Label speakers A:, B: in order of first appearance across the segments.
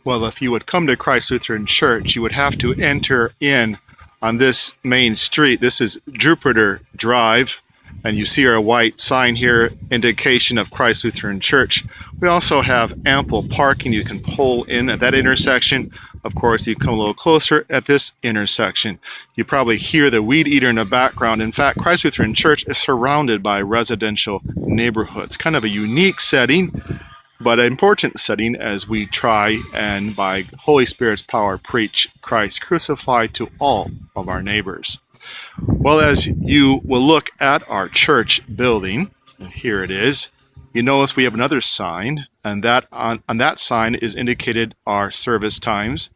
A: Well, if you would come to Christ Lutheran Church, you would have to enter in on this main street. This is Jupiter Drive, and you see our white sign here, indication of Christ Lutheran Church. We also have ample parking. You can pull in at that intersection. Of course, you come a little closer at this intersection. You probably hear the weed eater in the background. In fact, Christ Lutheran Church is surrounded by residential neighborhoods. Kind of a unique setting, but an important setting as we try and by Holy Spirit's power preach Christ crucified to all of our neighbors. Well, as you will look at our church building, and here it is, you notice we have another sign, and that on that sign is indicated our service times.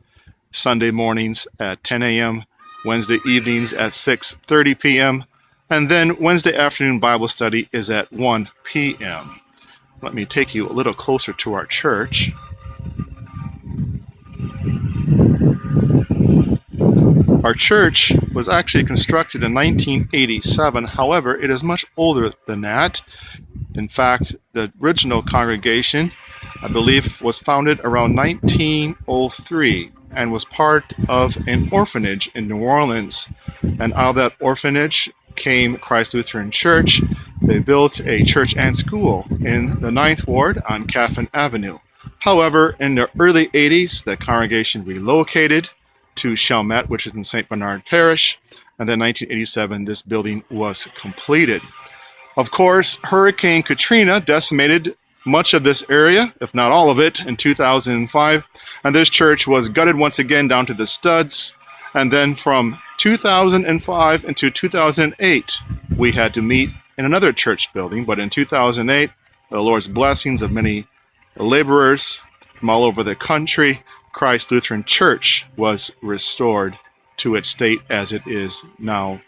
A: Sunday mornings at 10 a.m., Wednesday evenings at 6:30 p.m., and then Wednesday afternoon Bible study is at 1 p.m. Let me take you a little closer to our church. Our church was actually constructed in 1987. However, it is much older than that. In fact, the original congregation, I believe, was founded around 1903 and was part of an orphanage in New Orleans. And out of that orphanage came Christ Lutheran Church. They built a church and school in the 9th Ward on Caffin Avenue. However, in the early 80s, the congregation relocated to Chalmette, which is in St. Bernard Parish, and then 1987, this building was completed. Of course, Hurricane Katrina decimated much of this area, if not all of it, in 2005, and this church was gutted once again down to the studs. And then from 2005 into 2008, we had to meet in another church building. But in 2008, the Lord's blessings of many laborers from all over the country, Christ Lutheran Church was restored to its state as it is now.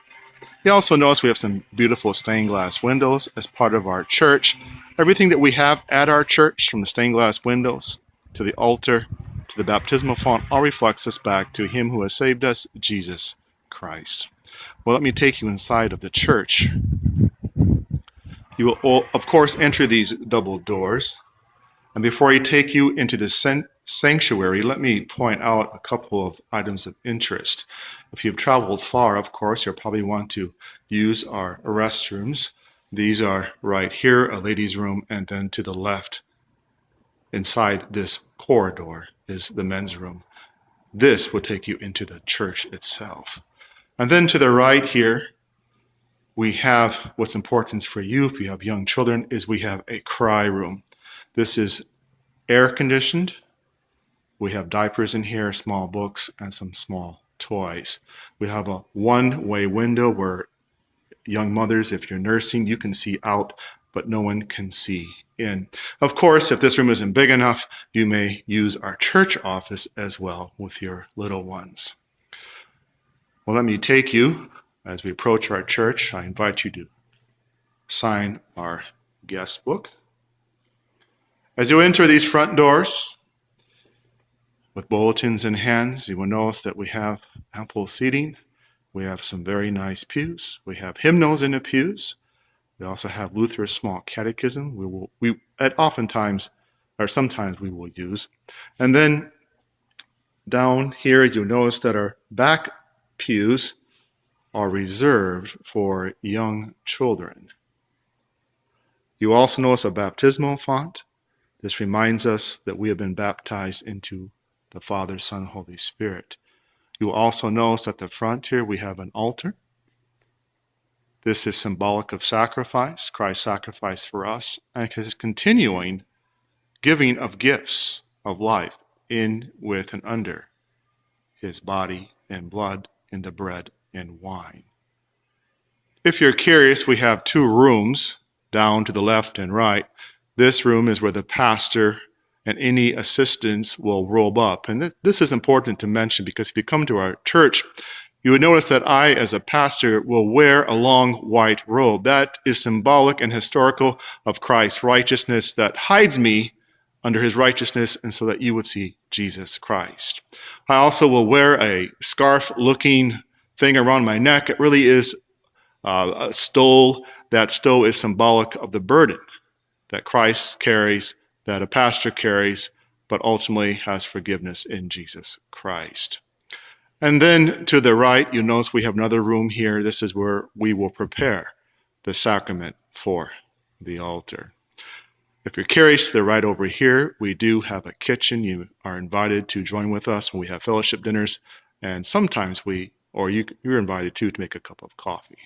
A: You also notice we have some beautiful stained glass windows as part of our church. Everything that we have at our church, from the stained glass windows to the altar to the baptismal font, all reflects us back to Him who has saved us, Jesus Christ. Well, let me take you inside of the church. You will, of course, enter these double doors. And before I take you into the sanctuary, let me point out a couple of items of interest. If you've traveled far, of course, you'll probably want to use our restrooms. These are right here, a ladies' room, and then to the left, inside this corridor, is the men's room. This will take you into the church itself. And then to the right here, we have what's important for you if you have young children, is we have a cry room. This is air conditioned. We have diapers in here, small books, and some small toys. We have a one-way window where young mothers, if you're nursing, you can see out, but no one can see in. Of course, if this room isn't big enough, you may use our church office as well with your little ones. Well, let me take you, as we approach our church, I invite you to sign our guest book. As you enter these front doors, with bulletins in hands, you will notice that we have ample seating. We have some very nice pews. We have hymnals in the pews. We also have Luther's small catechism. Sometimes we will use. And then down here, you'll notice that our back pews are reserved for young children. You also notice a baptismal font. This reminds us that we have been baptized into the Father, Son, Holy Spirit. You will also notice at the front here we have an altar. This is symbolic of sacrifice, Christ's sacrifice for us, and His continuing giving of gifts of life in, with, and under His body and blood in the bread and wine. If you're curious, we have two rooms down to the left and right. This room is where the pastor and any assistants will robe up. And this is important to mention because if you come to our church, you would notice that I, as a pastor, will wear a long white robe. That is symbolic and historical of Christ's righteousness that hides me under His righteousness, and so that you would see Jesus Christ. I also will wear a scarf-looking thing around my neck. It really is a stole. That stole is symbolic of the burden that Christ carries, that a pastor carries, but ultimately has forgiveness in Jesus Christ. And then to the right, you notice we have another room here. This is where we will prepare the sacrament for the altar. If you're curious, they're right over here. We do have a kitchen. You are invited to join with us when we have fellowship dinners. And sometimes you're invited to make a cup of coffee.